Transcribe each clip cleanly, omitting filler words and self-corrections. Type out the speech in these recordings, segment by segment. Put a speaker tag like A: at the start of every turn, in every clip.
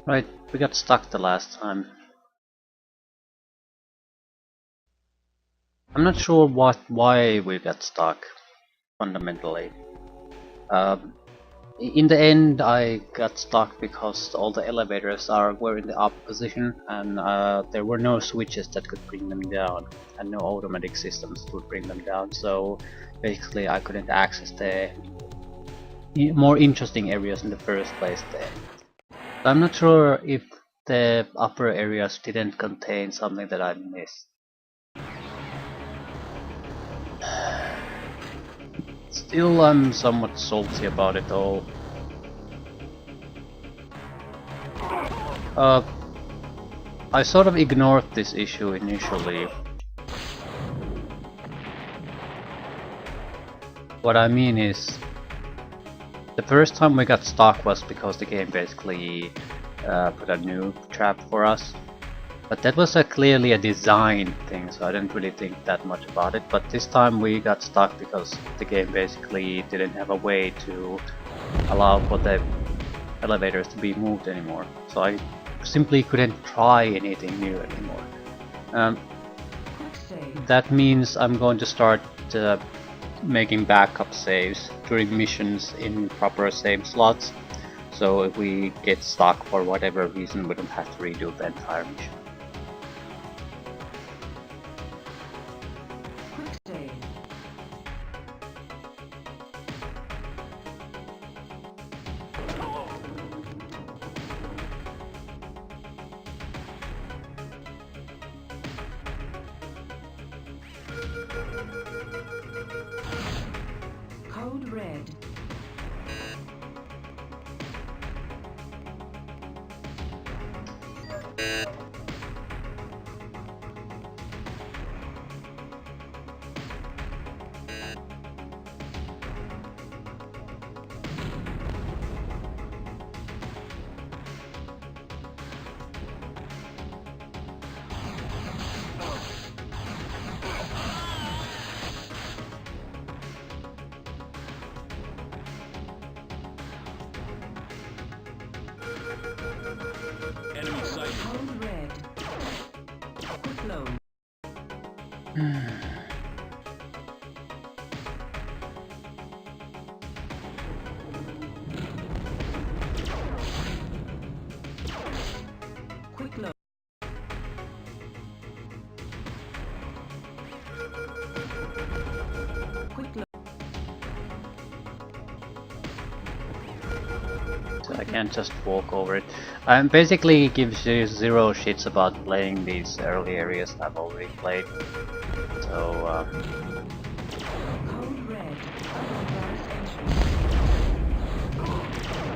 A: Right, we got stuck the last time. I'm not sure why we got stuck, fundamentally. In the end, I got stuck because all the elevators were in the up position, and there were no switches that could bring them down, and no automatic systems would bring them down. So basically, I couldn't access the more interesting areas in the first place there. I'm not sure if the upper areas didn't contain something that I missed. Still, I'm somewhat salty about it all. I sort of ignored this issue initially. What I mean is, the first time we got stuck was because the game basically put a new trap for us. But that was clearly a design thing, so I didn't really think that much about it. But this time we got stuck because the game basically didn't have a way to allow for the elevators to be moved anymore. So I simply couldn't try anything new anymore. That means I'm going to start making backup saves during missions in proper save slots. So if we get stuck for whatever reason, we don't have to redo the entire mission.
B: Code red.
C: Enemy sighted.
B: Code red. Quick load. Quick load. Quick load.
A: So I can't just walk over it. Basically gives you zero shits about playing these early areas I've already played. So
B: Code red. Unauthorized entry.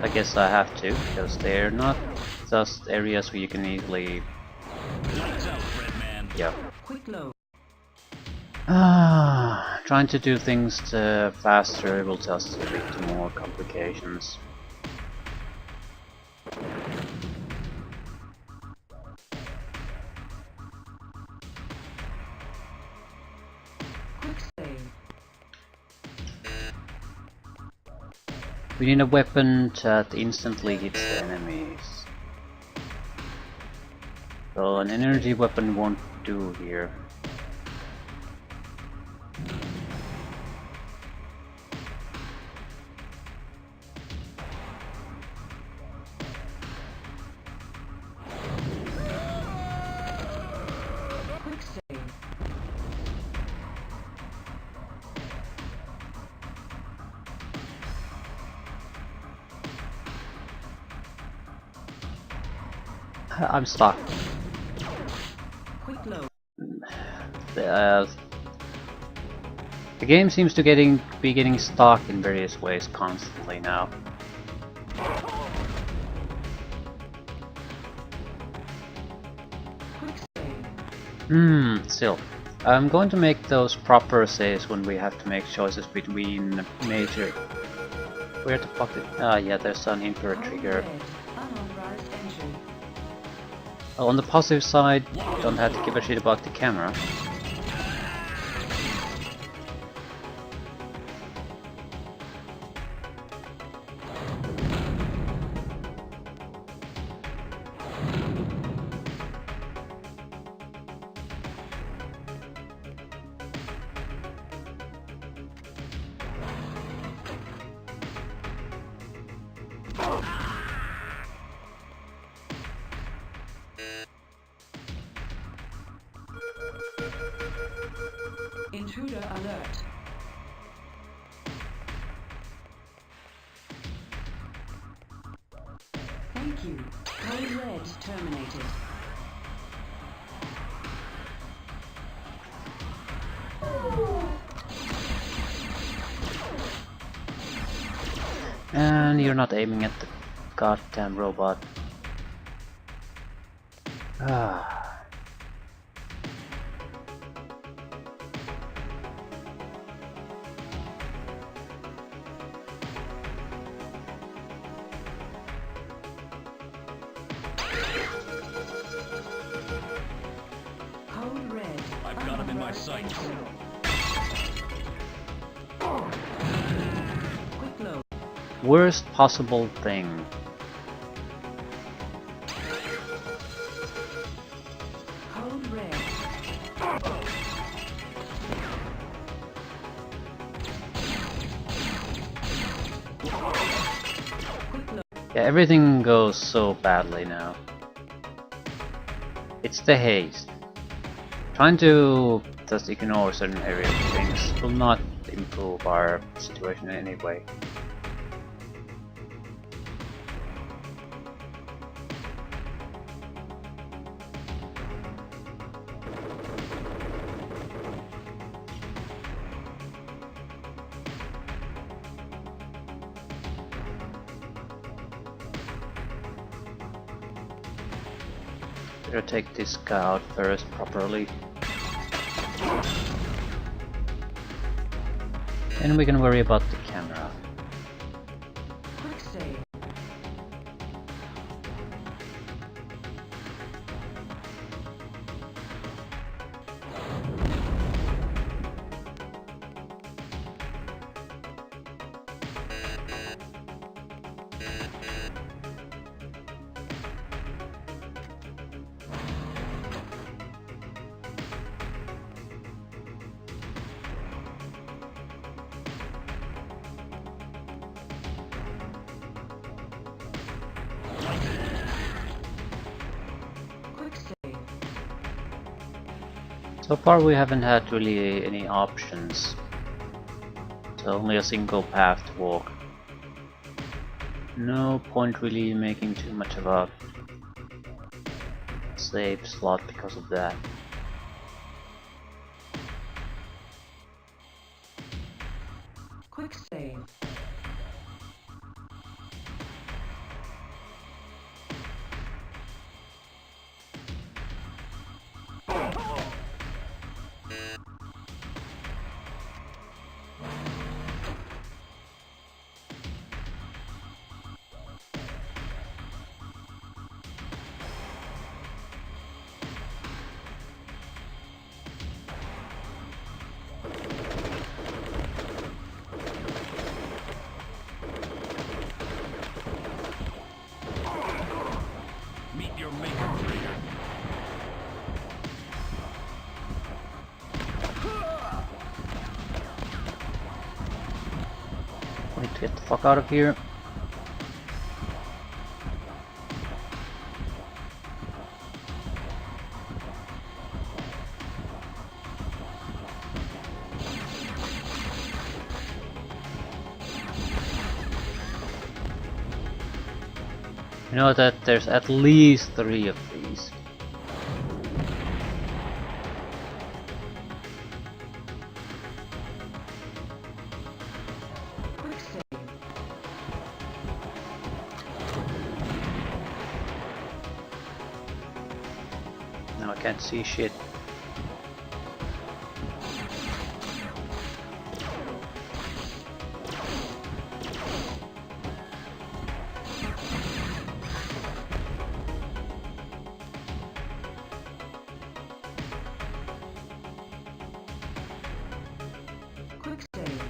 A: I guess I have to, because they're not just areas where you can easily...
C: Lights out, red man.
A: Yep.
B: Quick load.
A: Trying to do things faster will just lead to more complications.
B: Quick save.
A: We need a weapon that instantly hits the enemies. So an energy weapon won't do here.
B: Quick save.
A: I'm stuck.
B: Quick load.
A: The game seems to be getting stuck in various ways constantly now.
B: Quick save.
A: Still. I'm going to make those proper saves when we have to make choices between major... Where the fuck is... yeah, there's an input
B: Code
A: trigger.
B: red. Unauthorized entry.
A: On the positive side, don't have to give a shit about the camera.
B: Intruder alert. Thank you. Code red terminated.
A: And you're not aiming at the goddamn robot. Ah.
B: Code red.
C: I've got him in my
B: Unauthorized
C: sights.
B: entry. Quick load.
A: Worst possible thing.
B: Code red. Quick load.
A: Yeah, everything goes so badly now. It's the haste. Trying to just ignore certain areas of things will not improve our situation in any way. Better take this guy out first properly. Then we can worry about the camera.
B: Quick save. Quick save.
A: So far we haven't had really any options. It's only a single path to walk. No point really making too much of a save slot because of that.
B: Quick save.
C: Meet your maker, traitor.
A: Need to get the fuck out of here. You know that there's at least 3 of these.
B: Quick save.
A: Now I can't see shit.
B: Quick save.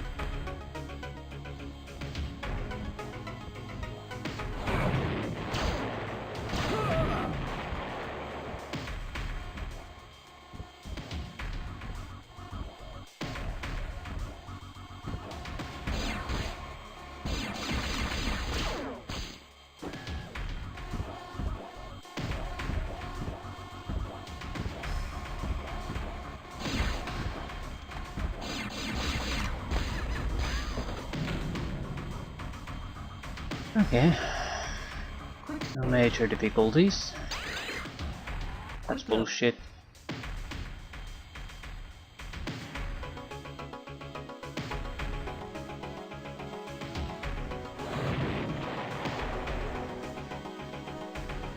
A: Okay,
B: Quick
A: no
B: save.
A: major difficulties. That's bullshit.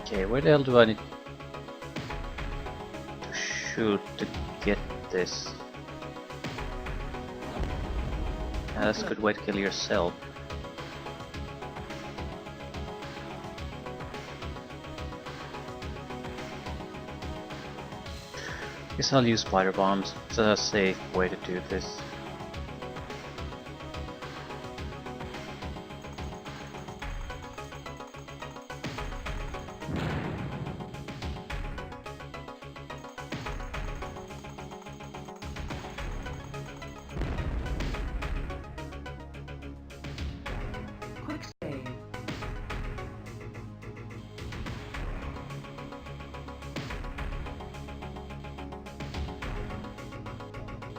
A: Okay, where the hell do I need to shoot to get this? That's a good way to kill yourself. Guess I'll use spider bombs. It's a safe way to do this.
B: Quick save.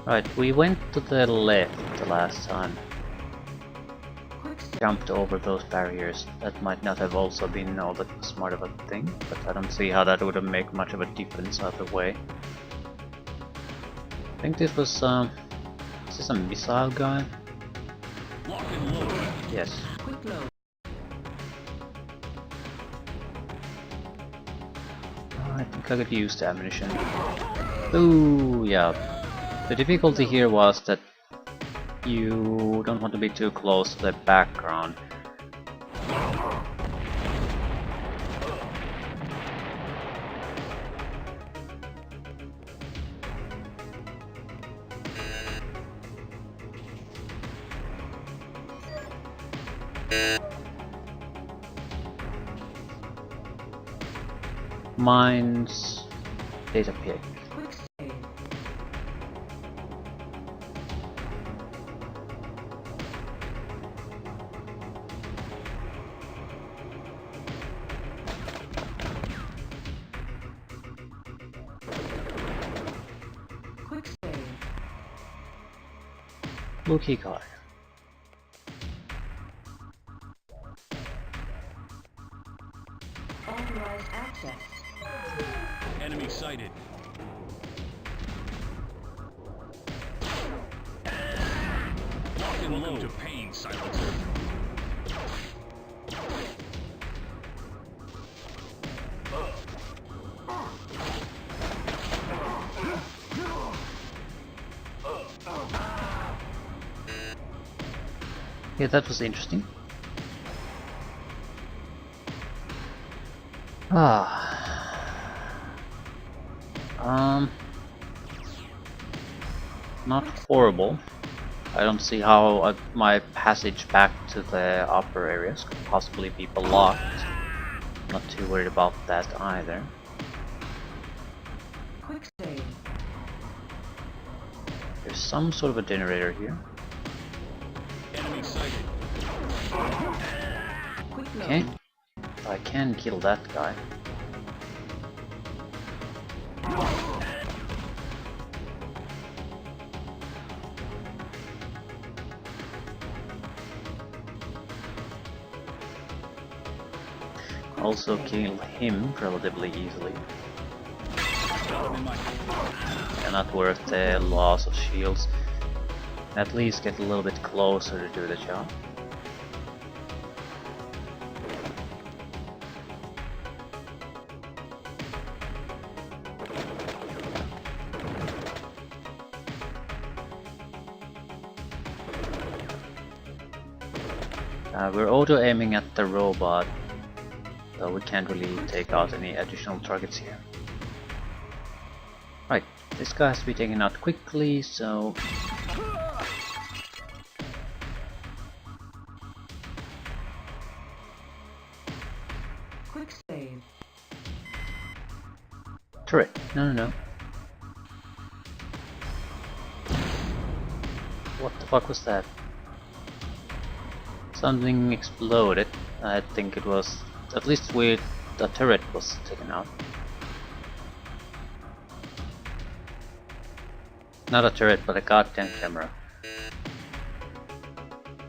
A: Right, we went to the left the last time.
B: Quick save.
A: Jumped over those barriers. That might not have also been all that smart of a thing, but I don't see how that would have made much of a difference either way. I think this was is this a missile guy?
C: Lock and load.
A: Yes.
B: Quick load.
A: I think I could use the ammunition. Ooh, yeah. The difficulty here was that you don't want to be too close to the background. Mines, data pick.
B: Quick save. Quick save.
A: Blue key card.
B: Authorized access.
C: Enemy sighted. Lock and load. To pain, silencer.
A: Yeah, that was interesting. Not horrible. I don't see how my passage back to the upper areas could possibly be blocked. Not too worried about that either.
B: Quick save.
A: There's some sort of a generator here.
C: Enemy sighted.
B: Quick load.
A: Okay. I can kill that guy. Also kill him relatively easily.
C: Got him in my
A: And not worth the loss of shields. At least get a little bit closer to do the job. We're auto aiming at the robot, so we can't really take out any additional targets here. Right, this guy has to be taken out quickly, so
B: Quick save.
A: turret. No. What the fuck was that? Something exploded. I think it was, at least with the turret was taken out. Not a turret, but a goddamn camera.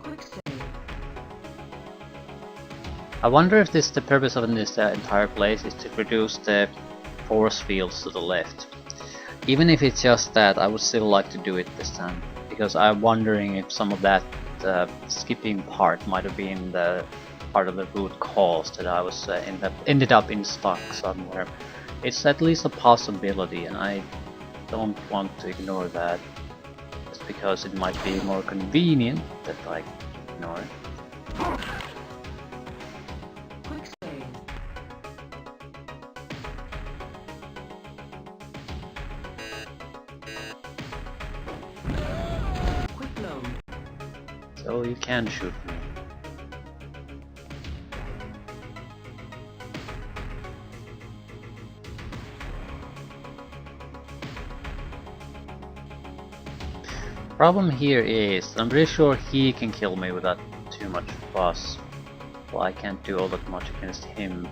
B: Quick save.
A: I wonder if the purpose of this entire place is to reduce the force fields to the left. Even if it's just that, I would still like to do it this time, because I'm wondering if some of that skipping part might have been the part of the root cause that I was ended up in stuck somewhere. It's at least a possibility, and I don't want to ignore that, just because it might be more convenient that I ignore it.
B: Quick save. Quick load.
A: So you can shoot me. Problem here is, I'm pretty sure he can kill me without too much fuss. Well, I can't do all that much against him.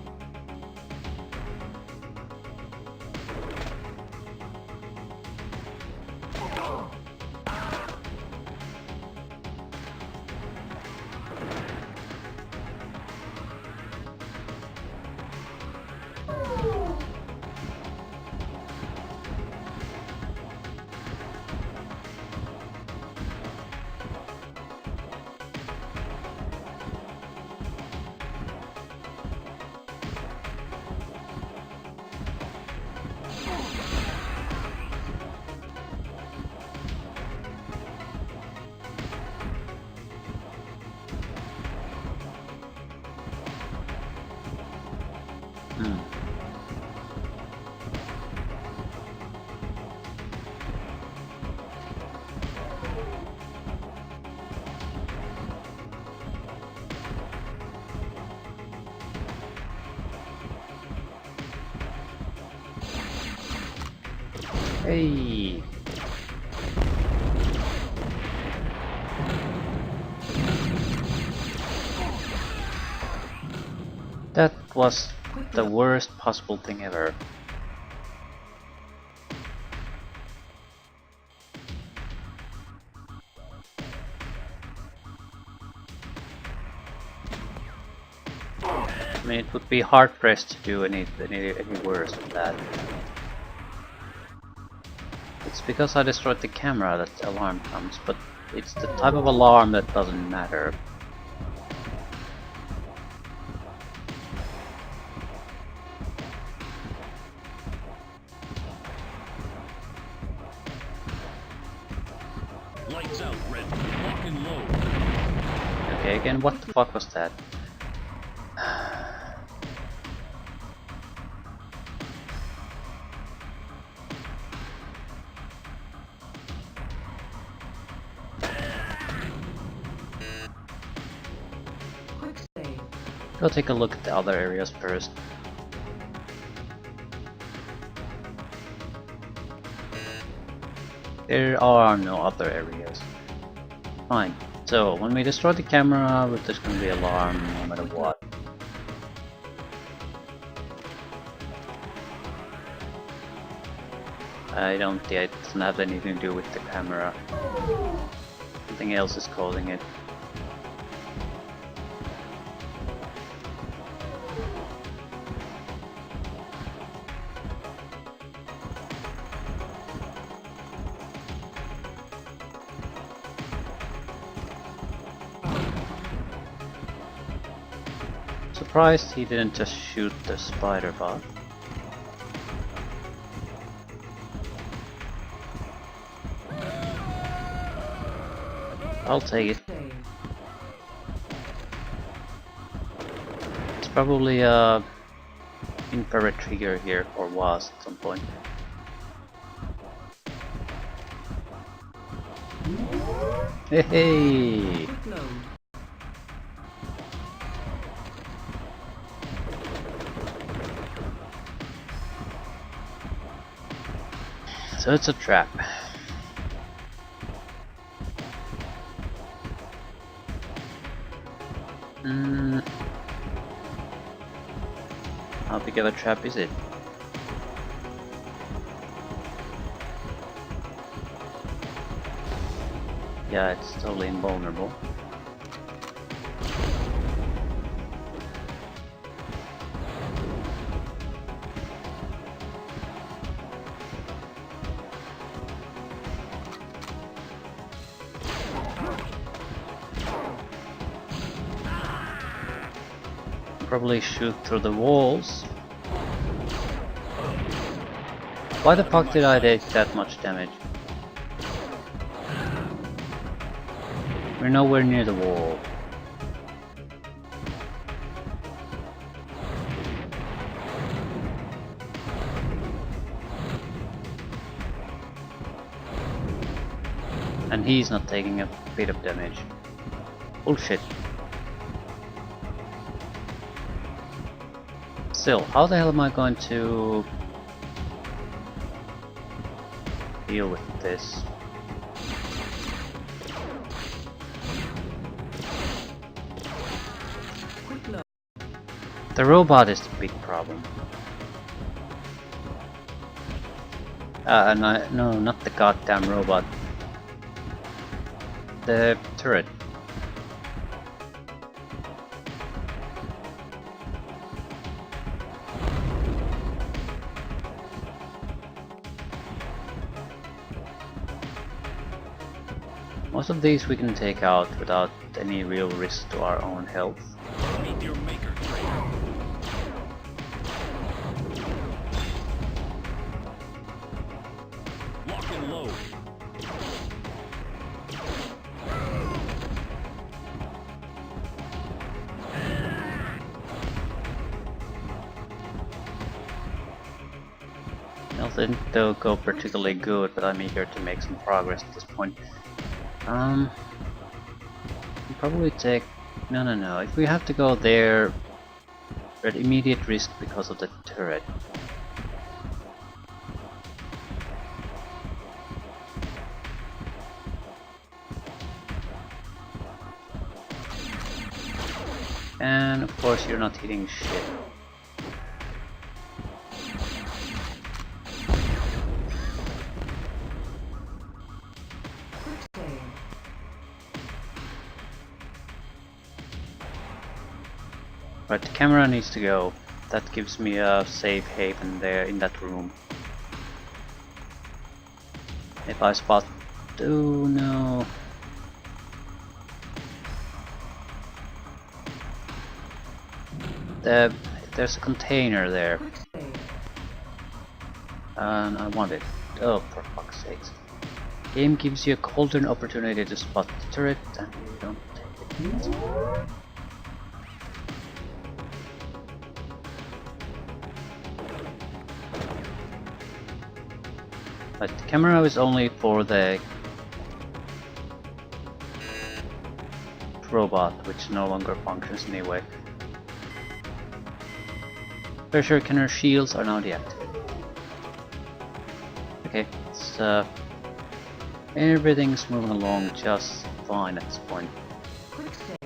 A: Hey! That was the worst possible thing ever. I mean, it would be hard pressed to do any worse than that. It's because I destroyed the camera that the alarm comes, but it's the type of alarm that doesn't matter.
C: Lights out, Red. Lock and load.
A: Okay, again, what the fuck was that?
B: Quick save.
A: Go take a look at the other areas first. There are no other areas. Fine. So, when we destroy the camera, there's gonna be alarm no matter what. I don't think it doesn't have anything to do with the camera. Something else is causing it. Surprised he didn't just shoot the spider bot. I'll take it.
B: Save.
A: It's probably a infrared trigger here, or was at some point. Hey, hey!
B: Quick load.
A: So it's a trap. How big of a trap is it? Yeah, it's totally invulnerable. probably shoot through the walls. Why the fuck did I take that much damage? We're nowhere near the wall. And he's not taking a bit of damage. Bullshit. Still, how the hell am I going to deal with this?
B: Quick load.
A: The robot is the big problem. No, not the goddamn robot. The turret. Most of these we can take out without any real risk to our own health.
C: Meet your maker, trader. Lock and load.
A: Nothing don't go particularly good, but I'm eager to make some progress at this point. We'll probably take... No. If we have to go there, we're at immediate risk because of the turret. And of course you're not hitting shit.
B: Quick save.
A: Right, the camera needs to go. That gives me a safe haven there in that room. If I spot... Oh no. There's a container there.
B: Quick save.
A: And I want it. Oh, for fuck's sakes. Game gives you a golden opportunity to spot the turret and you don't take it. But the camera is only for the robot, which no longer functions anyway. Pressure cannon shields are now deactivated. Okay, so everything's moving along just fine at this point.
B: Quick save.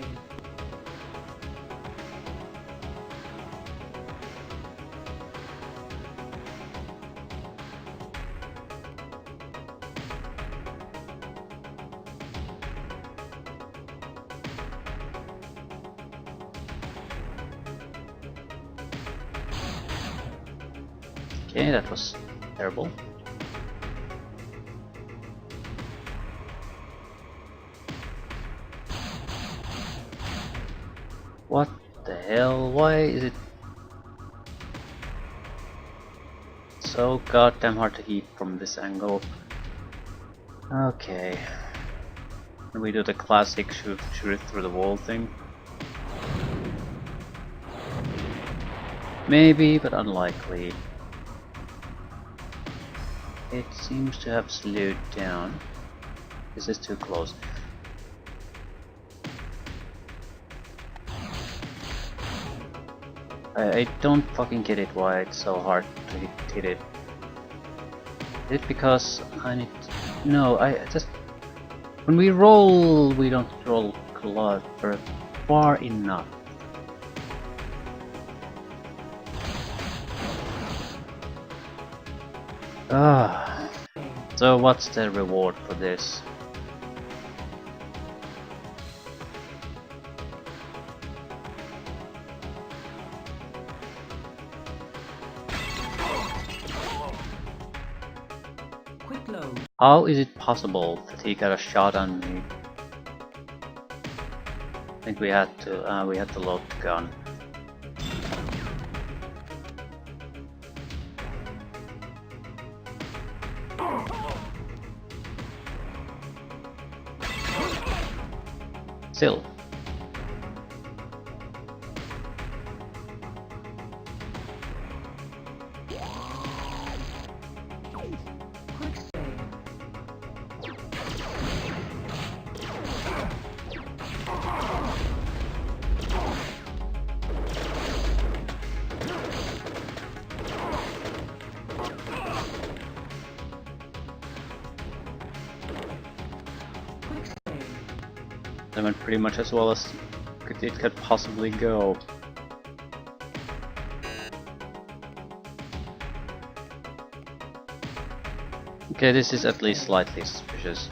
A: Okay, that was terrible. What the hell? Why is it so goddamn hard to hit from this angle? Okay. We do the classic shoot it through the wall thing. Maybe, but unlikely. It seems to have slowed down. This is too close. I don't fucking get it why it's so hard to hit it. Is it because I need to... No, I just... When we roll, we don't roll a lot for far enough. Ah. So what's the reward for this?
B: Quick load.
A: How is it possible that he got a shot on me? I think we had to load the gun. Still.
B: Quick save. Quick save.
A: That went pretty much as well as it could possibly go. Okay, this is at least slightly suspicious.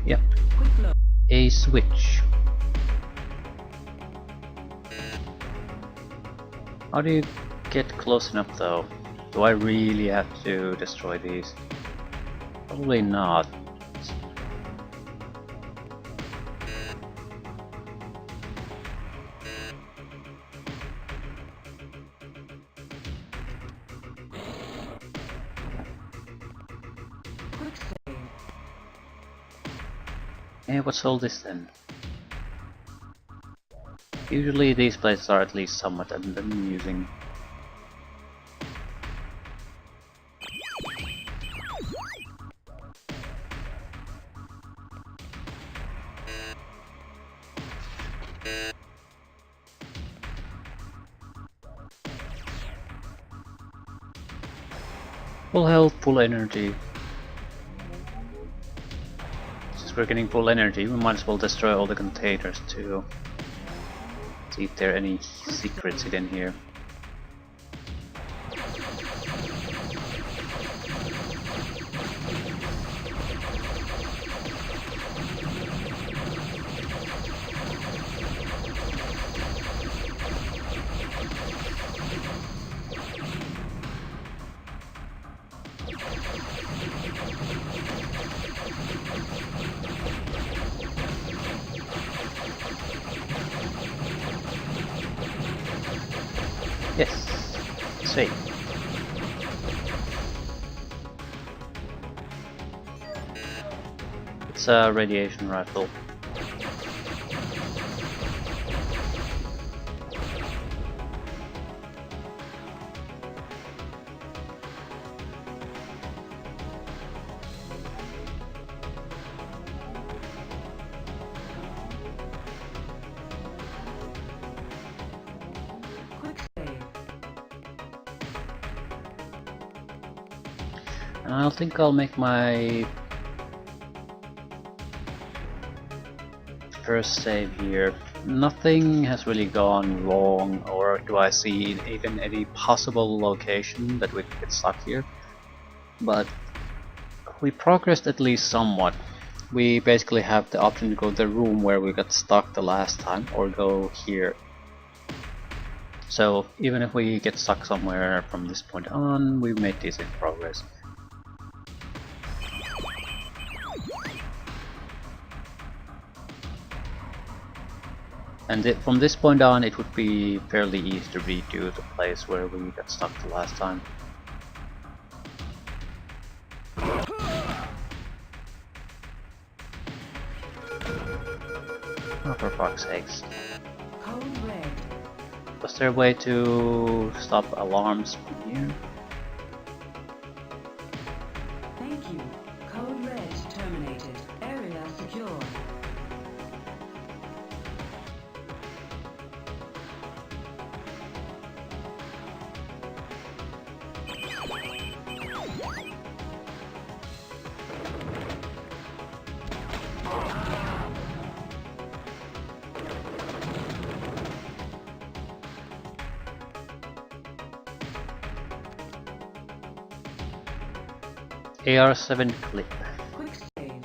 A: Yep,
B: Quick load.
A: a switch. How do you get close enough though? Do I really have to destroy these? Probably not.
B: Quick save.
A: Hey, what's all this then? Usually these places are at least somewhat amusing. Full health, full energy. Since we're getting full energy, we might as well destroy all the containers too. See if there are any secrets hidden here. Yes, safe. It's a radiation rifle.
B: Quick save.
A: And I think I'll make my first save here. Nothing has really gone wrong, or do I see even any possible location that we could get stuck here. But we progressed at least somewhat. We basically have the option to go to the room where we got stuck the last time, or go here. So even if we get stuck somewhere from this point on, we've made decent progress. And from this point on, it would be fairly easy to redo the place where we got stuck the last time. Oh, for fuck's sakes.
B: Code red.
A: Was there a way to stop alarms from here?
B: Thank you. Code red terminated. Area secure.
A: AR-7 clip.
B: Quick save.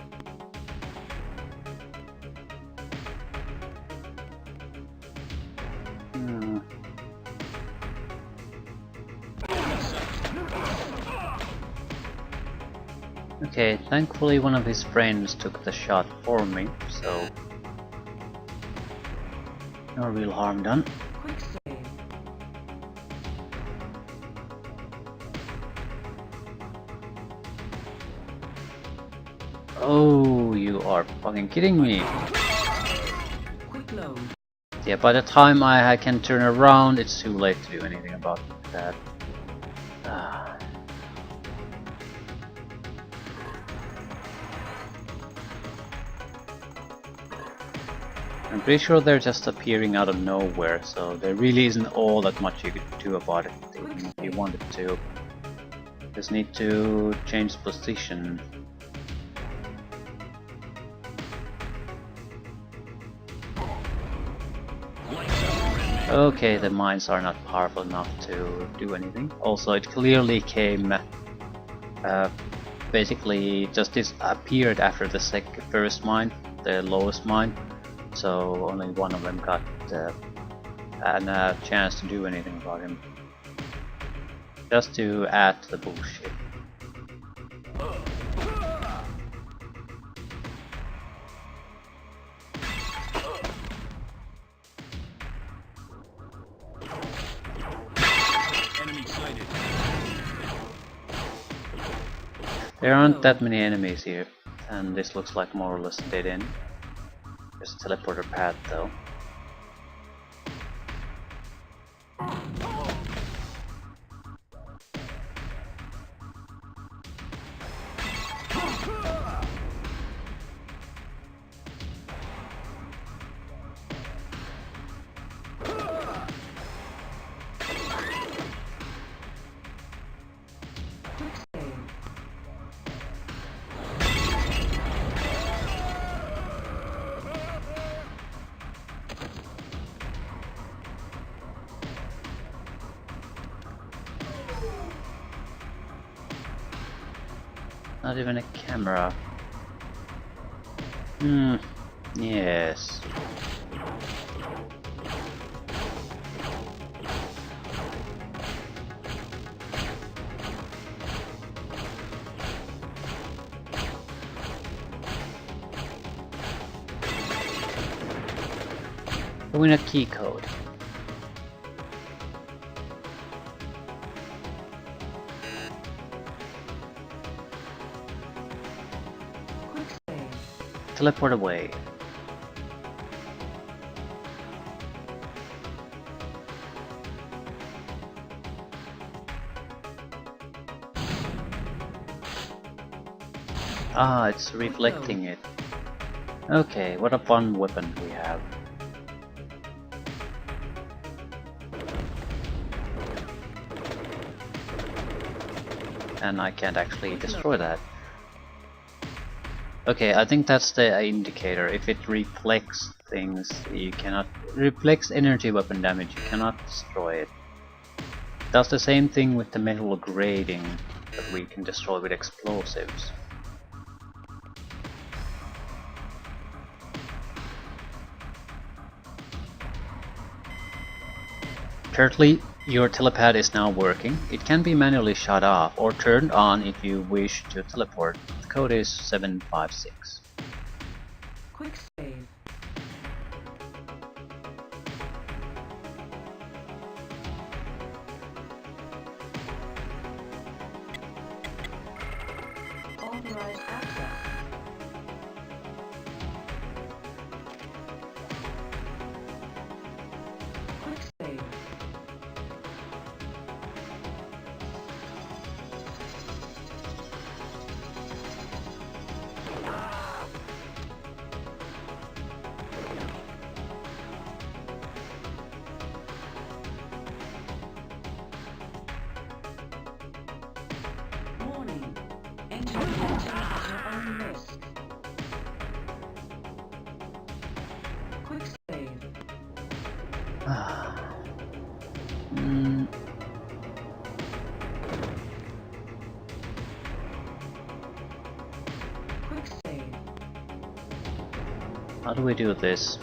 A: Okay, thankfully one of his friends took the shot for me, so no real harm done.
B: Quick save.
A: Oh, you are fucking kidding me.
B: Quick load.
A: Yeah, by the time I can turn around, it's too late to do anything about that. Ah. I'm pretty sure they're just appearing out of nowhere, so there really isn't all that much you could do about it even if you wanted to. Just need to change position. Okay, the mines are not powerful enough to do anything. Also, it clearly came basically just disappeared after the first mine, the lowest mine. So only one of them got a chance to do anything about him. Just to add to the bullshit.
C: Enemy sighted.
A: There aren't that many enemies here, and this looks like more or less a dead end. There's a teleporter pad though.
B: Quick save.
A: Not even a camera. Yes. Win a key code.
B: Quick save.
A: Teleport away. Ah, it's reflecting it. Okay, what a fun weapon we have. And I can't actually destroy that. Okay, I think that's the indicator. If it reflects things, you cannot... reflects energy weapon damage, you cannot destroy it. Does the same thing with the metal grating that we can destroy with explosives. Currently, your telepad is now working. It can be manually shut off or turned on if you wish to teleport. The code is 756.
B: Quick save. Authorized access. Quick save. Warning. Enter the portal at your own risk. Quick save. Quick save.
A: How do we do this?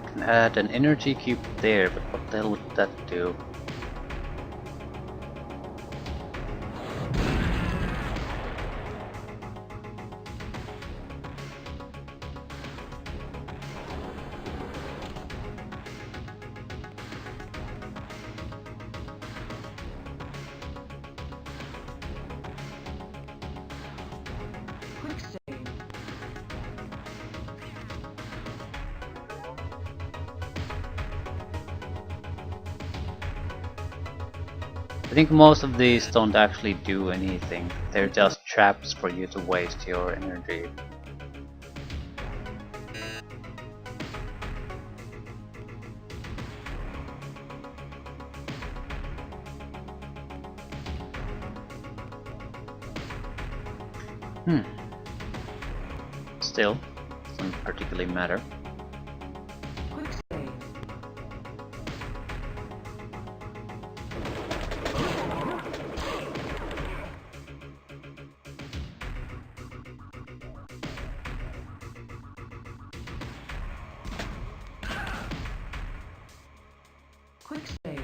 A: Can add an energy cube there, but what the hell would that do? I think most of these don't actually do anything. They're just traps for you to waste your energy. Still, doesn't particularly matter.
B: Quick save. Quick save.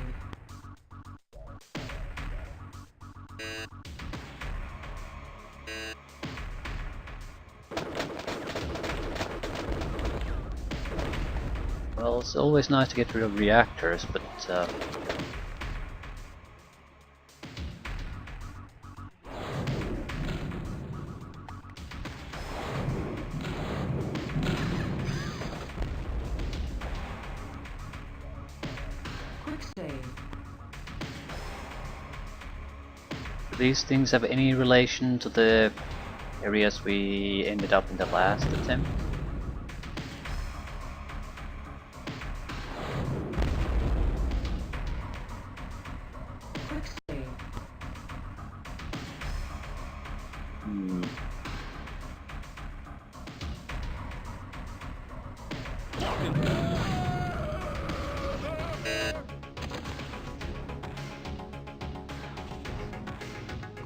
A: Well, it's always nice to get rid of reactors, but
B: Quick save.
A: do these things have any relation to the areas we ended up in the last attempt?
B: Quick save.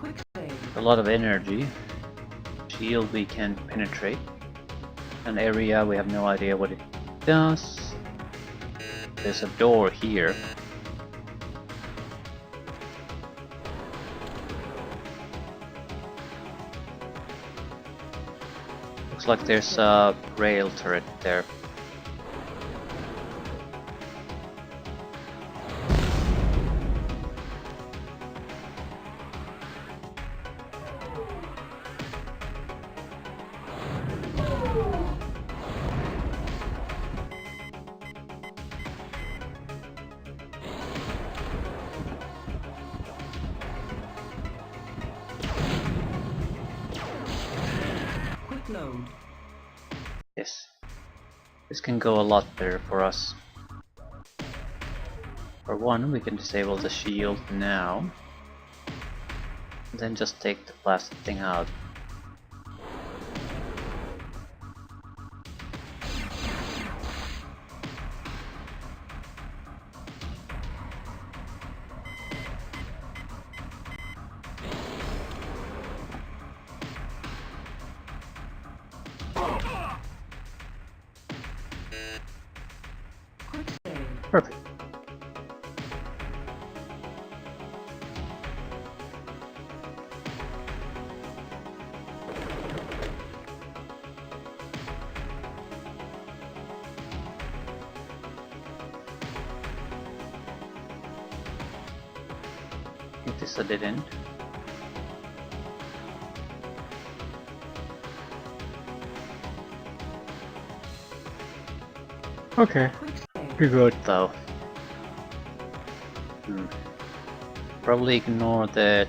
B: Quick save.
A: A lot of energy. Shield we can penetrate. An area we have no idea what it does. There's a door here. Looks like there's a rail turret there.
B: Quick load.
A: Yes. This can go a lot better for us. For one, we can disable the shield now. And then just take the plastic thing out.
B: Quick save.
A: Perfect. I think this a dead end. Okay.
B: Quick save.
A: Pretty good though. Probably ignore the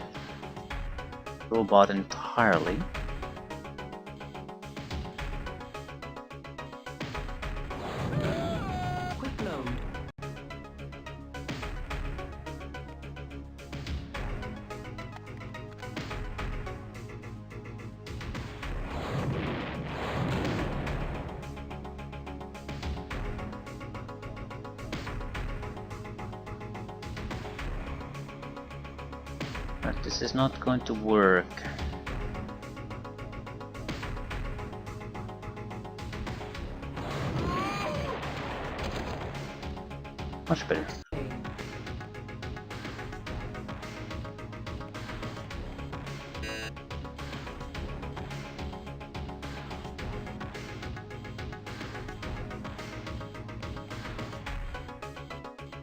A: robot entirely.
B: Quick load.
A: But this is not going to work. Much better.
B: Save.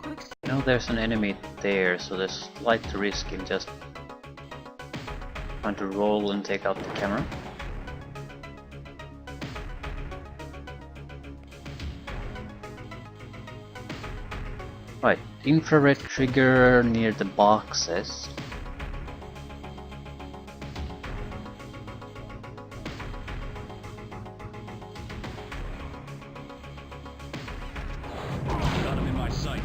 B: Quick save.
A: I know there's an enemy there, so there's slight risk in just trying to roll and take out the camera. Right, infrared trigger near the boxes.
C: Got him in my sight.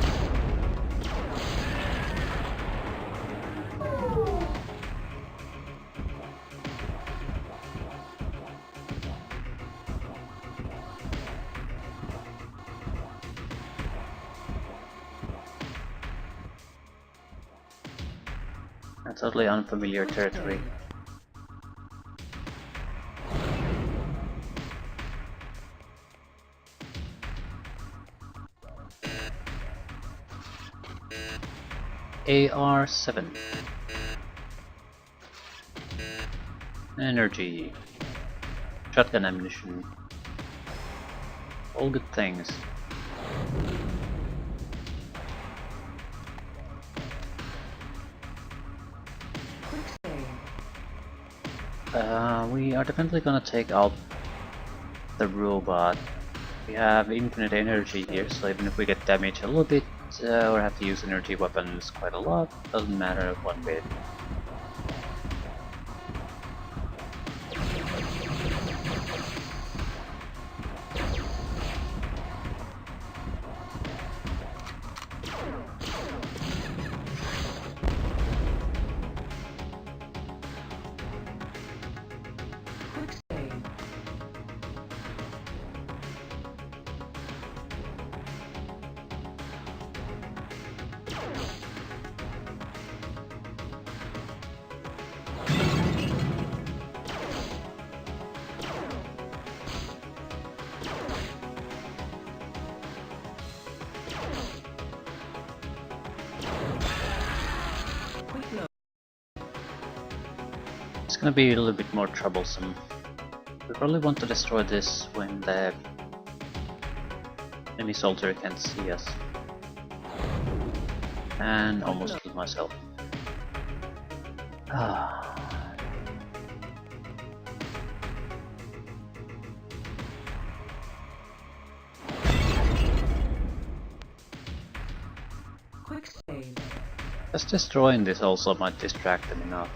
A: A totally unfamiliar territory. AR-7. Energy. Shotgun ammunition. All good things.
B: Quick save.
A: We are definitely gonna take out the robot. We have infinite energy here, so even if we get damaged a little bit or have to use energy weapons quite a lot, doesn't matter one bit.
B: Quick save. Quick load.
A: It's gonna be a little bit more troublesome. We probably want to destroy this when the enemy soldier can't see us. And almost killed myself. Ah.
B: Quick save.
A: Just destroying this also might distract them enough.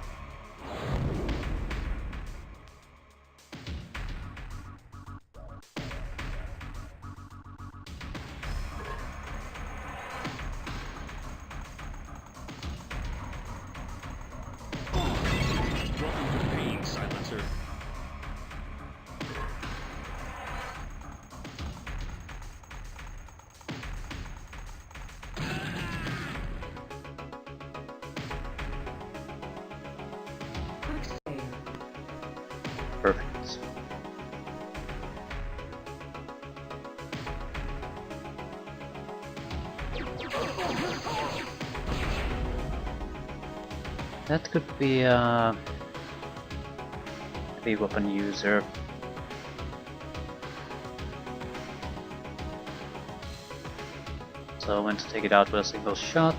C: Welcome to pain, silencer.
B: Quick save.
A: Perfect. That could be a heavy weapon user. So I want to take it out with a single shot.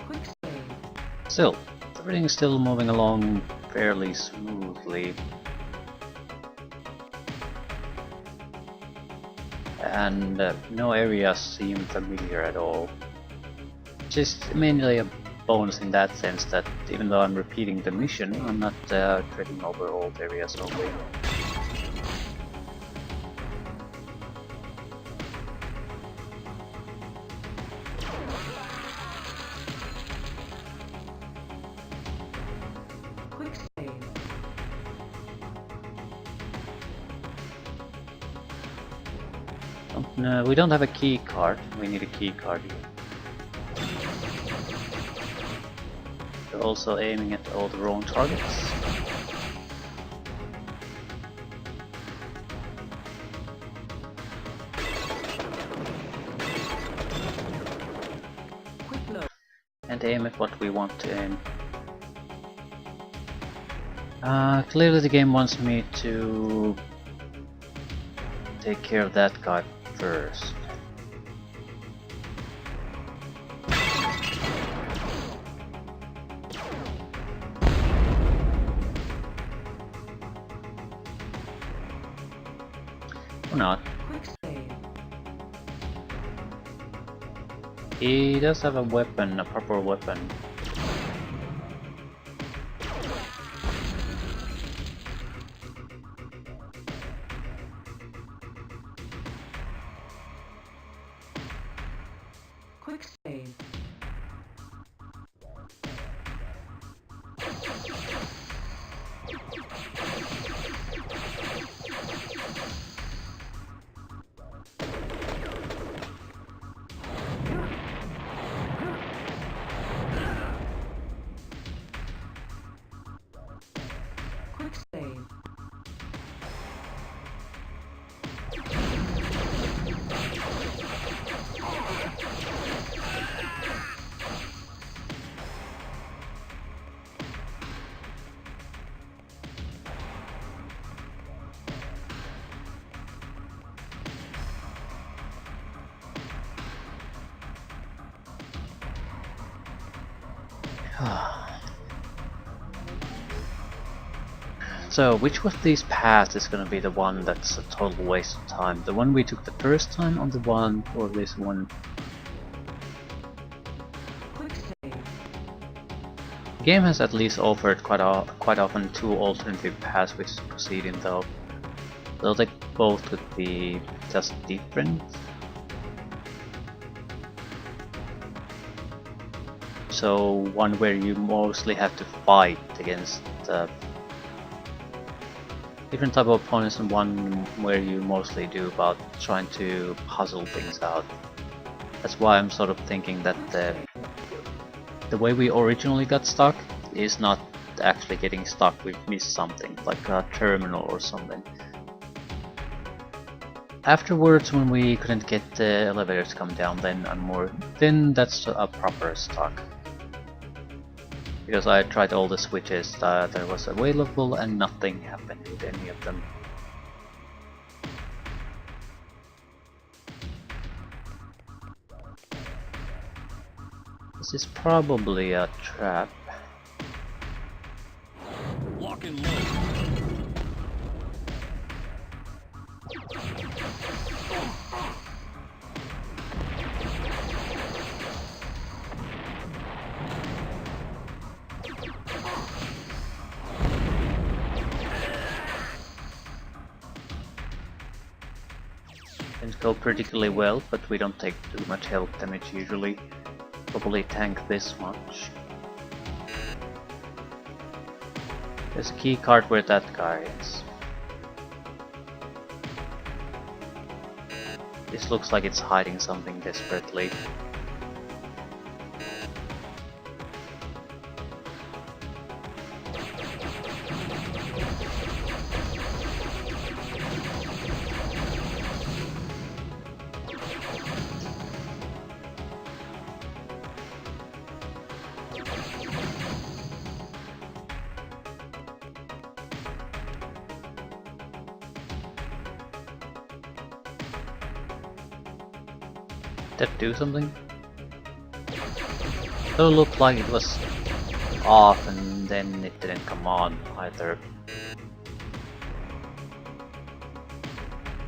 B: Quick save.
A: Still, everything is still moving along fairly smoothly. And no areas seem familiar at all. Just mainly a bonus in that sense that even though I'm repeating the mission, I'm not treading over old areas only.
B: Quick save.
A: No, we don't have a key card. We need a key card here. We're also aiming at all the wrong targets.
B: Quick load.
A: And aim at what we want to aim. Clearly the game wants me to take care of that guy first. Or not.
B: Quick
A: He does have a weapon, a proper weapon.
B: Quick save. Quick save.
A: So, which of these paths is gonna be the one that's a total waste of time? The one we took the first time on the one, or this one?
B: Quick save.
A: The game has at least offered quite often two alternative paths which to proceed in though. Though they both could be just different. So one where you mostly have to fight against different type of opponents, and one where you mostly do about trying to puzzle things out. That's why I'm sort of thinking that the way we originally got stuck is not actually getting stuck, we've missed something, like a terminal or something. Afterwards, when we couldn't get the elevator to come down, then that's a proper stuck. Because I tried all the switches that was available and nothing happened with any of them. This is probably a trap.
C: Lock and load.
A: Things go particularly well, but we don't take too much health damage usually. Probably tank this much. There's a key card where that guy is. This looks like it's hiding something desperately. Did that do something? It looked like it was off and then it didn't come on either.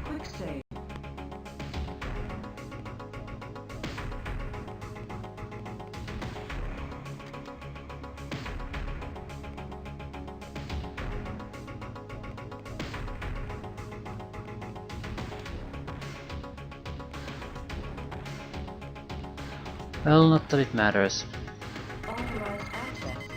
B: Quick save.
A: Well, not that it matters.
B: Authorized access.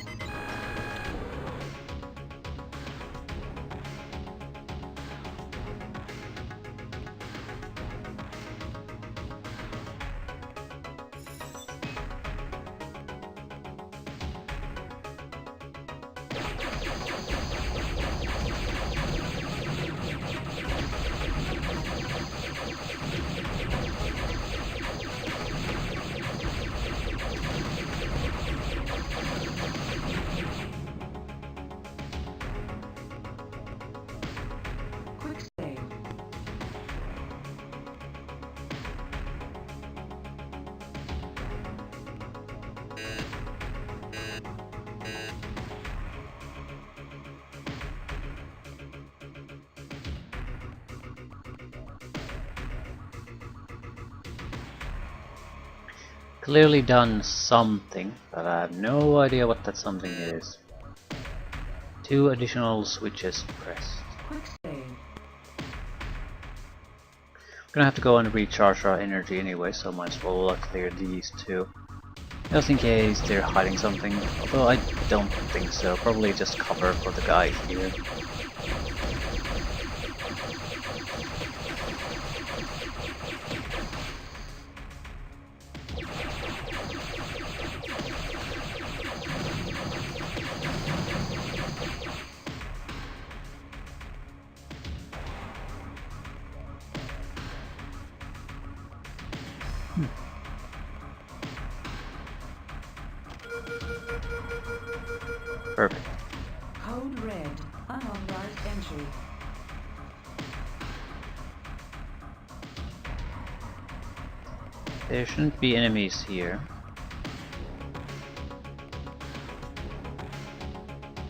A: clearly done something, but I have no idea what that something is. 2 additional switches pressed.
B: Quick save.
A: We're gonna have to go and recharge our energy anyway, so might as well clear these 2. Just in case they're hiding something, although I don't think so. Probably just cover for the guy here. Perfect.
B: Code red. Unauthorized entry.
A: There shouldn't be enemies here.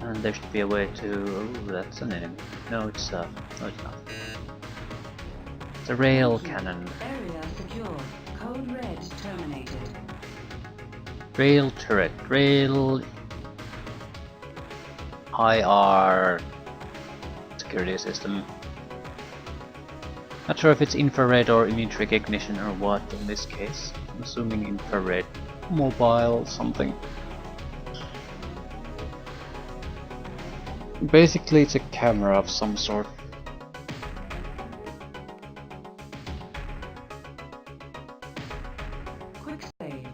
A: And there should be a way to... oh, that's an enemy. No, it's no, it's not. It's a rail cannon.
B: Area secure. Code red terminated.
A: Rail turret. Rail... IR... security system. Not sure if it's infrared or image recognition or what in this case. I'm assuming infrared. Mobile something. Basically it's a camera of some sort.
B: Quick save.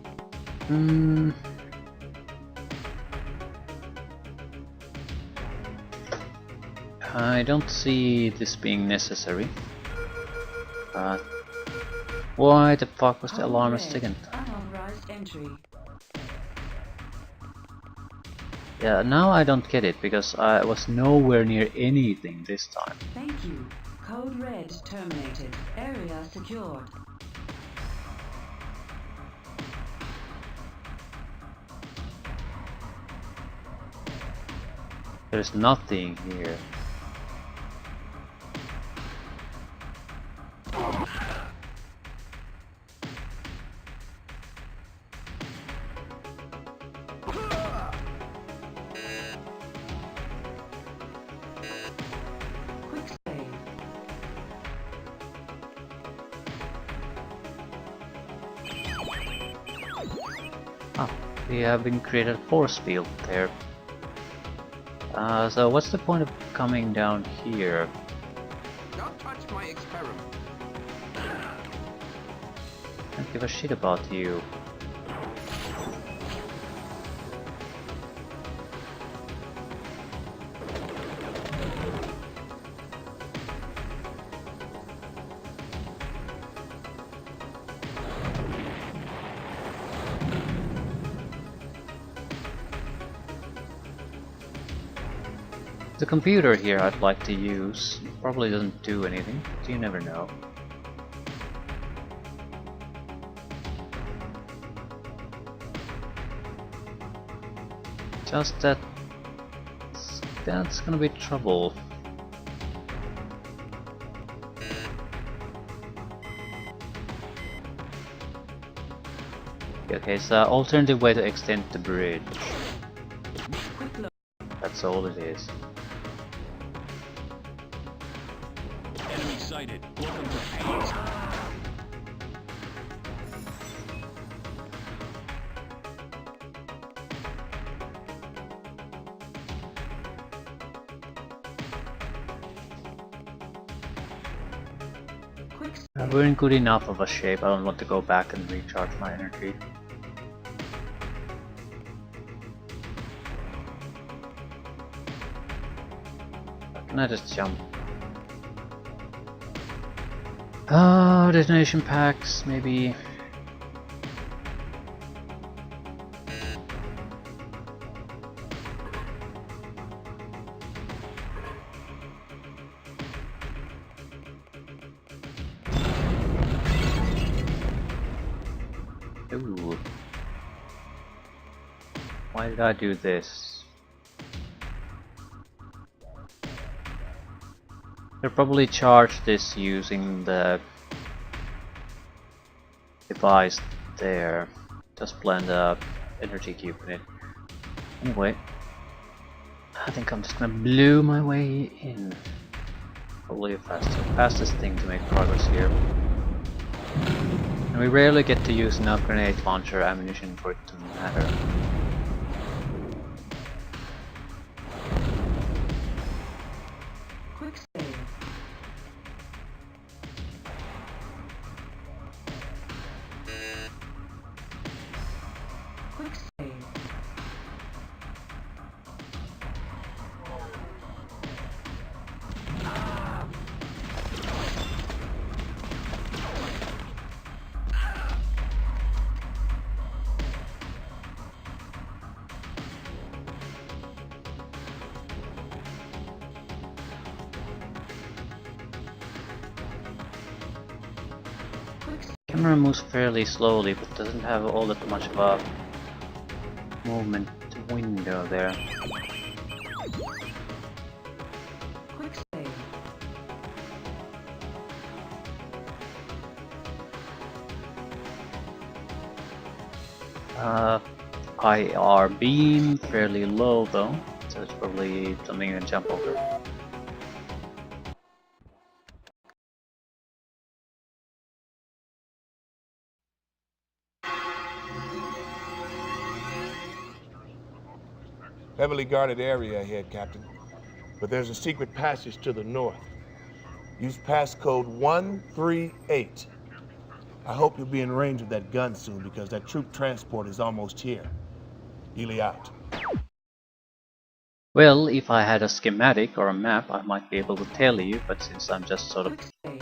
A: I don't see this being necessary. But why the fuck was the alarm a second?
B: Unauthorized entry.
A: Yeah, now I don't get it because I was nowhere near anything this time.
B: Thank you. Code red terminated. Area secured.
A: There's nothing here.
B: Quick save.
A: Ah, we have been created a force field there. So what's the point of coming down here?
C: Don't touch my experiment.
A: I don't give a shit about you. The computer here I'd like to use. It probably doesn't do anything, but you never know. Just that's gonna be trouble. Okay, so alternative way to extend the bridge.
B: Quick look.
A: That's all it is.
C: Enemy sighted. Welcome to pain.
B: Quick
A: We're in good enough of a shape. I don't want to go back and recharge my energy. Can I just jump? Oh, detonation packs, maybe. Ooh. Why did I do this? They'll probably charge this using the device there. Just blend the energy cube in it. Anyway, I think I'm just gonna blow my way in. Probably fastest thing to make progress here. And we rarely get to use enough grenade launcher ammunition for it to matter.
B: Quick save. Quick save.
A: Camera moves fairly slowly, but doesn't have all that much of a movement window there.
B: Quick save.
A: IR beam, fairly low though, so it's probably something you can jump over.
D: Heavily guarded area ahead, Captain. But there's a secret passage to the north. Use passcode 138. I hope you'll be in range of that gun soon because that troop transport is almost here. Ely out.
A: Well, if I had a schematic or a map, I might be able to tell you, but since I'm just sort of
B: Quick save.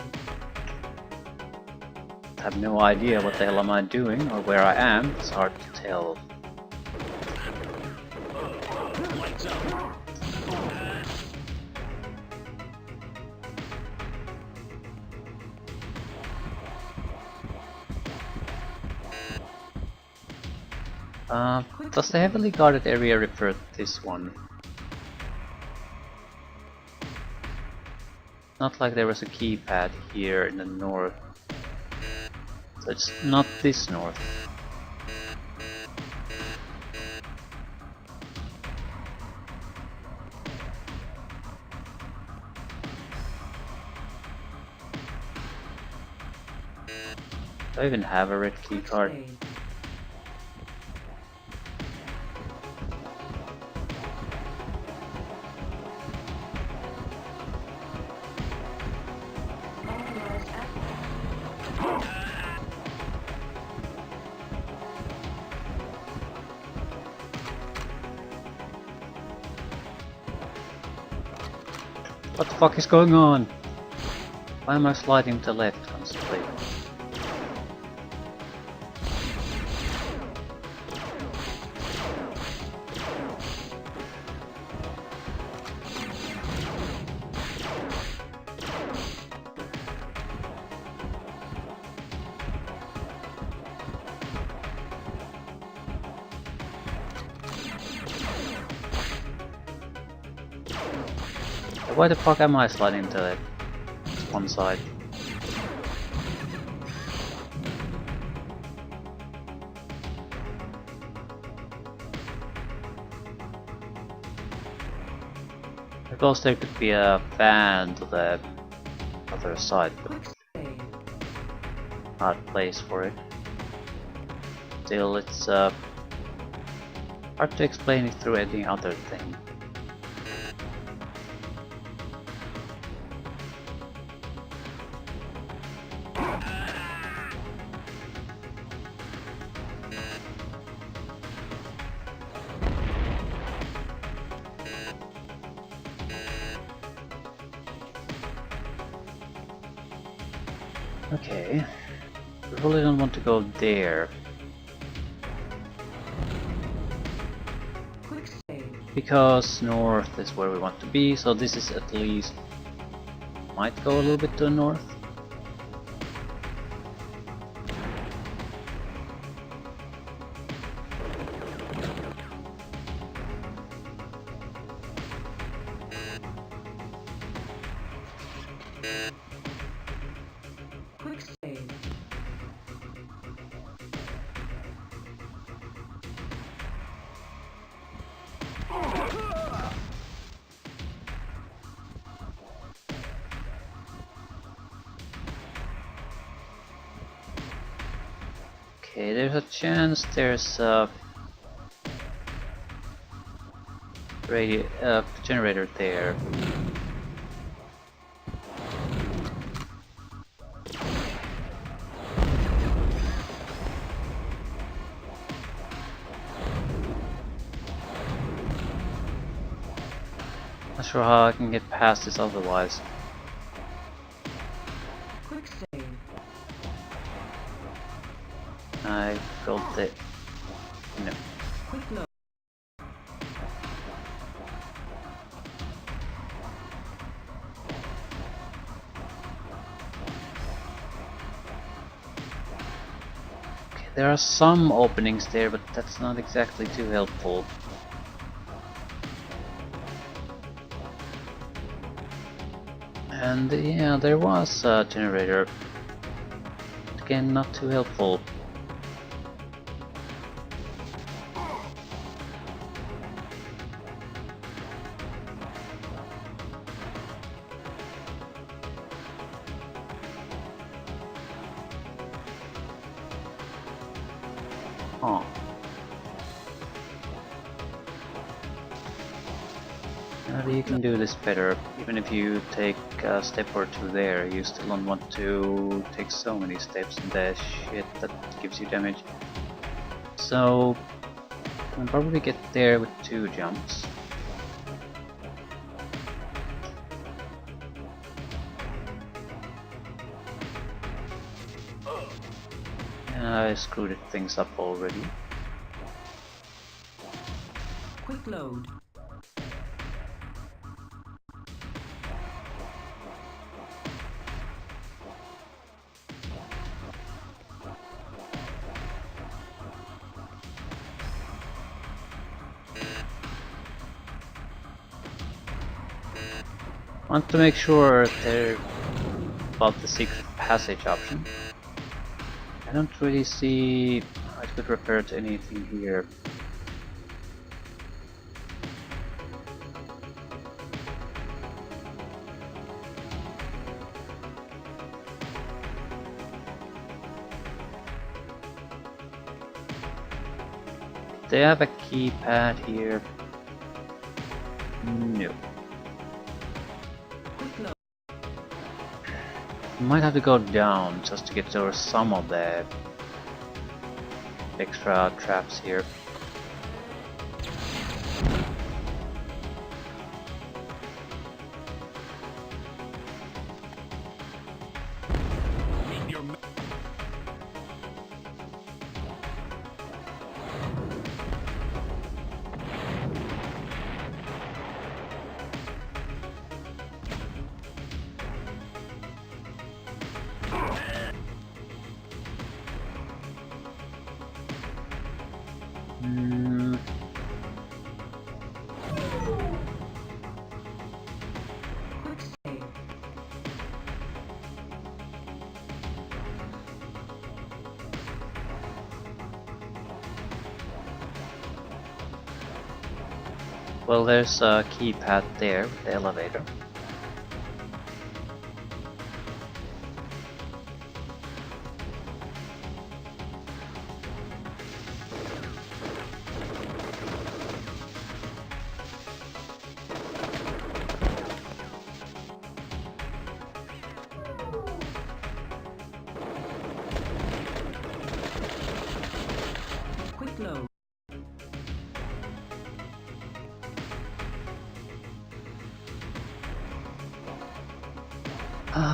A: have no idea what the hell am I doing or where I am, it's hard to tell.
C: Lights out.
A: Does the heavily guarded area refer to this one? Not like there was a keypad here in the north. So it's not this north. Do I even have a red key
B: Quick
A: card?
B: save. Authorized access.
A: What the fuck is going on? Why am I sliding to left constantly? Why the fuck am I sliding to that one side? Because there could be a fan to the other side, but
B: Quick save.
A: not a place for it. Still, it's hard to explain it through any other thing. Okay, we really don't want to go there,
B: Quick save.
A: because north is where we want to be, so this is at least, might go a little bit to the north.
B: Quick save.
A: Okay, there's a chance there's a generator there. Not sure how I can get past this otherwise.
B: Quick save.
A: I got it. No.
B: Quick load.
A: Okay, there are some openings there, but that's not exactly too helpful. And yeah, there was a generator. Again, not too helpful. Huh. Maybe you can do this better. Even if you take a step or two there, you still don't want to take so many steps in the shit that gives you damage. So, you can probably get there with 2 jumps. I screwed things up already.
B: Quick load.
A: Want to make sure they're about the secret passage option. I don't really see how I could refer to anything here. They have a keypad here. No.
B: Quick load.
A: You might have to go down just to get over some of the extra traps here.
C: Meet your ma-
A: Hmm.
B: Quick save.
A: Well, there's a keypad there with the elevator.
B: Quick load.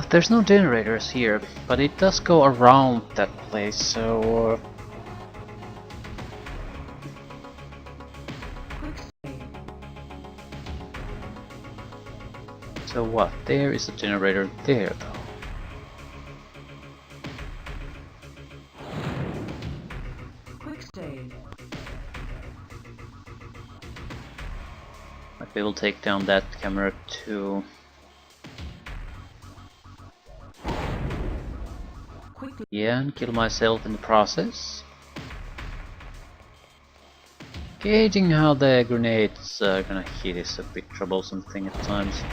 A: There's no generators here, but it does go around that place, so...
B: Quick save.
A: So what? There is a generator there, though.
B: Quick save.
A: Might be able to take down that camera too.
B: Quick load.
A: Yeah, and kill myself in the process. Gauging how the grenades are gonna hit is a bit troublesome thing at times.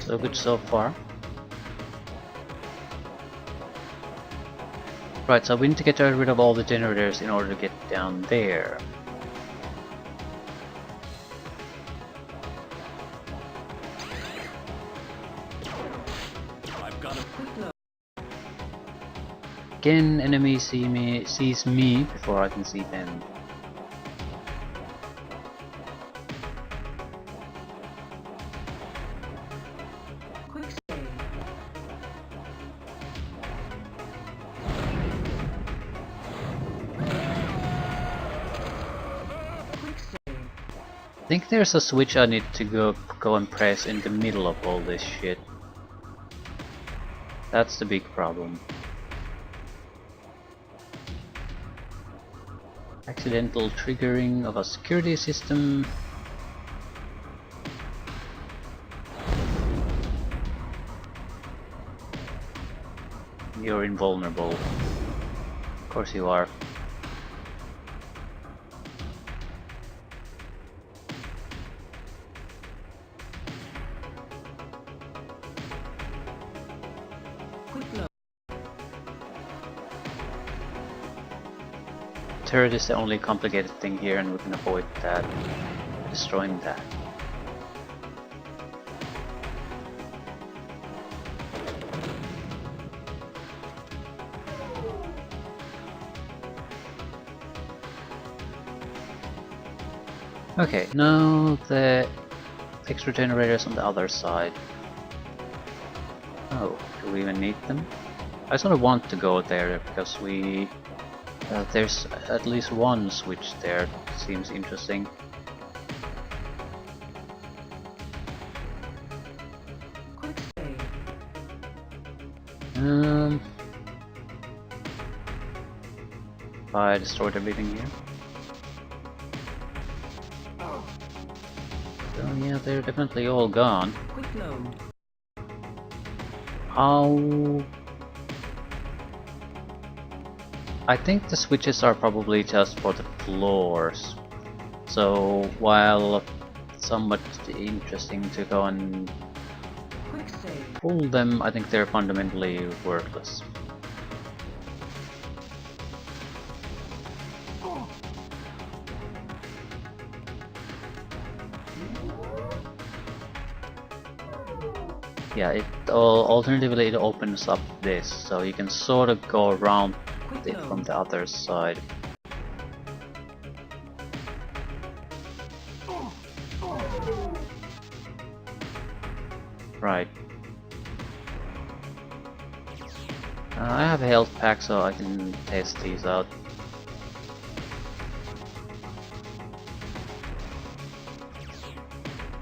A: So good so far. Right, so we need to get rid of all the generators in order to get down there.
C: I've got a
B: Quick load.
A: Again, enemy sees me before I can see them.
B: Quick save. Quick save.
A: I think there's a switch I need to go and press in the middle of all this shit. That's the big problem. Accidental triggering of a security system. You're invulnerable. Of course you are.
B: Quick load.
A: Turret is the only complicated thing here, and we can avoid that by destroying that. Okay, now the extra generators on the other side. Oh, do we even need them? I sort of want to go there because there's at least one switch there. Seems interesting.
B: Quick save.
A: I destroyed everything here. Oh yeah, they're definitely all gone.
B: Quick load.
A: How? I think the switches are probably just for the floors. So while somewhat interesting to go and
B: Quick save.
A: pull them, I think they're fundamentally worthless. Yeah, alternatively it opens up this, so you can sort of go around
B: Quick
A: it from
B: load.
A: the other side. Right. I have a health pack, so I can test these out.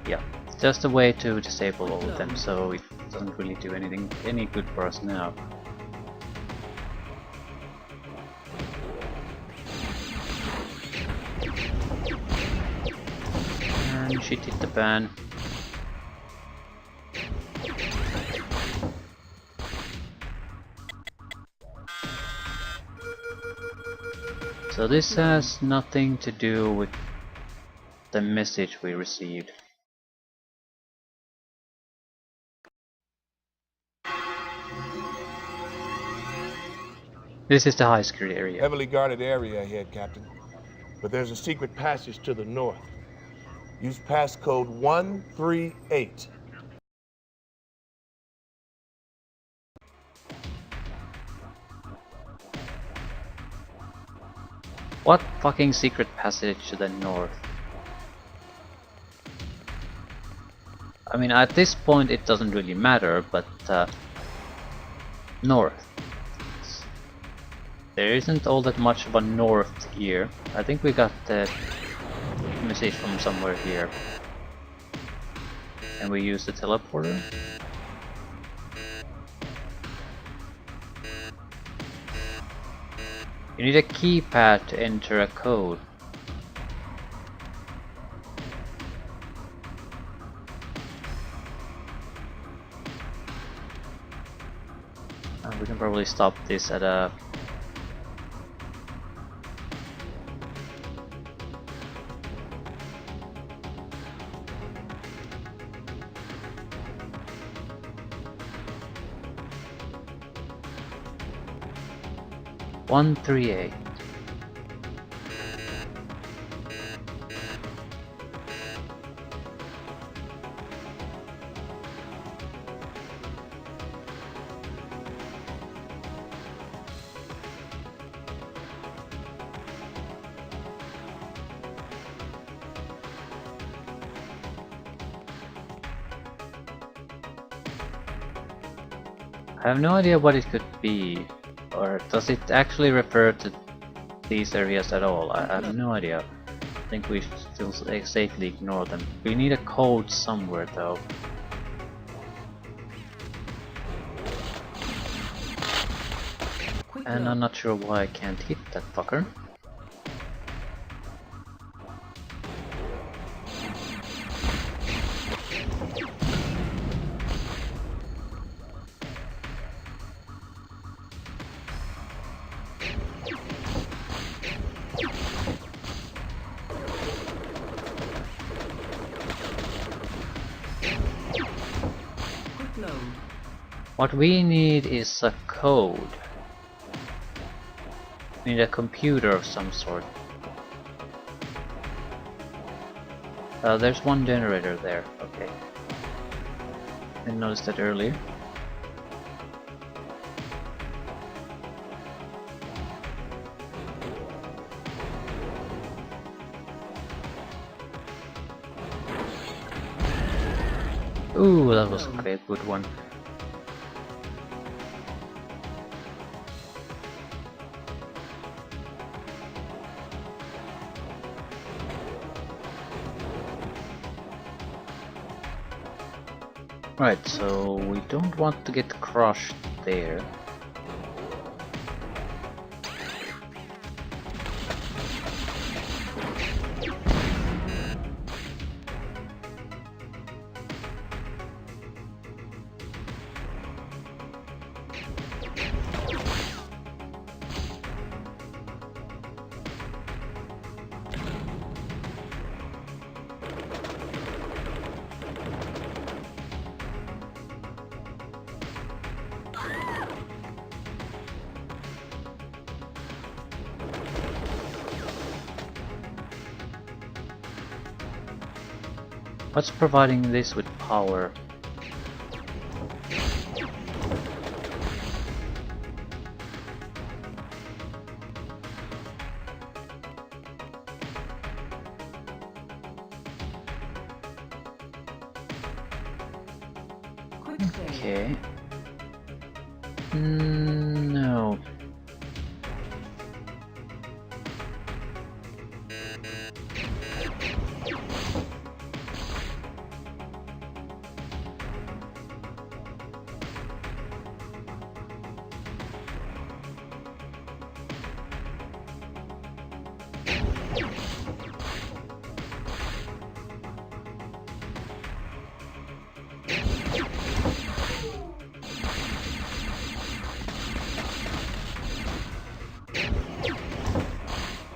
A: Yeah, it's just a way to disable all of them, so it doesn't really do any good for us now. And shit hit the fan. So this has nothing to do with the message we received. This is the high security area.
D: Heavily guarded area ahead, Captain. But there's a secret passage to the north. Use passcode 138.
A: What fucking secret passage to the north? I mean, at this point it doesn't really matter, but north. There isn't all that much of a north here. I think we got the message from somewhere here. And we use the teleporter. You need a keypad to enter a code. We can probably stop this at a... 138. I have no idea what it could be, or does it actually refer to these areas at all? I have no idea. I think we should still safely ignore them. We need a code somewhere though.
B: Quick
A: And
B: load.
A: I'm not sure why I can't hit that fucker.
B: Quick load.
A: What we need is a code. We need a computer of some sort. There's one generator there, okay. Didn't notice that earlier. Ooh, that was a great good one. Right, so we don't want to get crushed there. What's providing this with power?
B: Quick save.
A: Okay. No.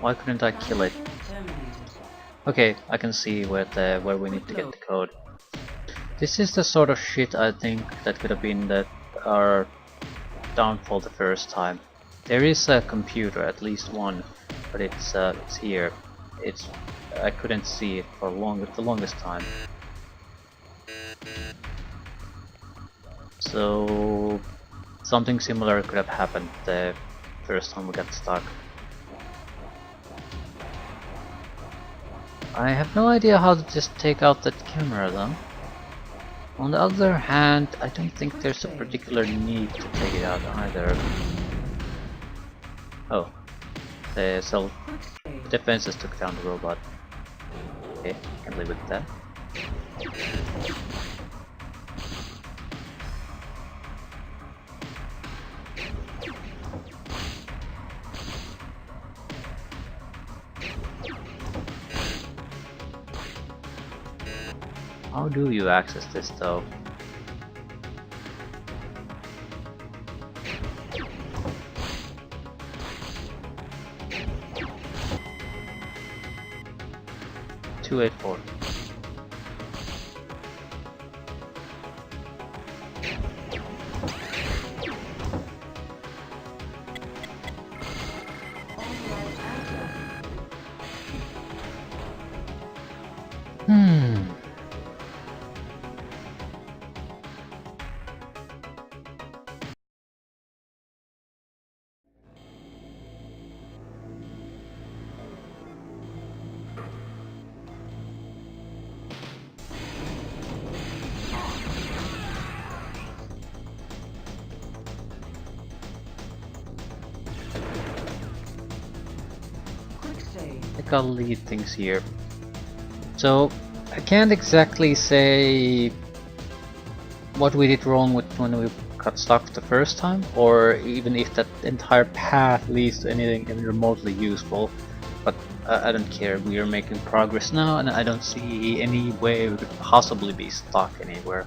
A: Why couldn't I kill it?
B: Terminated.
A: Okay, I can see where we need to get the code. This is the sort of shit I think that could have been our downfall the first time. There is a computer, at least one, but it's here. I couldn't see it for the longest time. So something similar could have happened the first time we got stuck. I have no idea how to just take out that camera though. On the other hand, I don't think there's a particular need to take it out either. Oh, the self
B: Quick save.
A: defenses took down the robot. Okay, can live with that. How do you access this though? Two 8-4. think I'll leave things here. So I can't exactly say what we did wrong with when we got stuck the first time, or even if that entire path leads to anything even remotely useful. But I don't care, we are making progress now and I don't see any way we could possibly be stuck anywhere.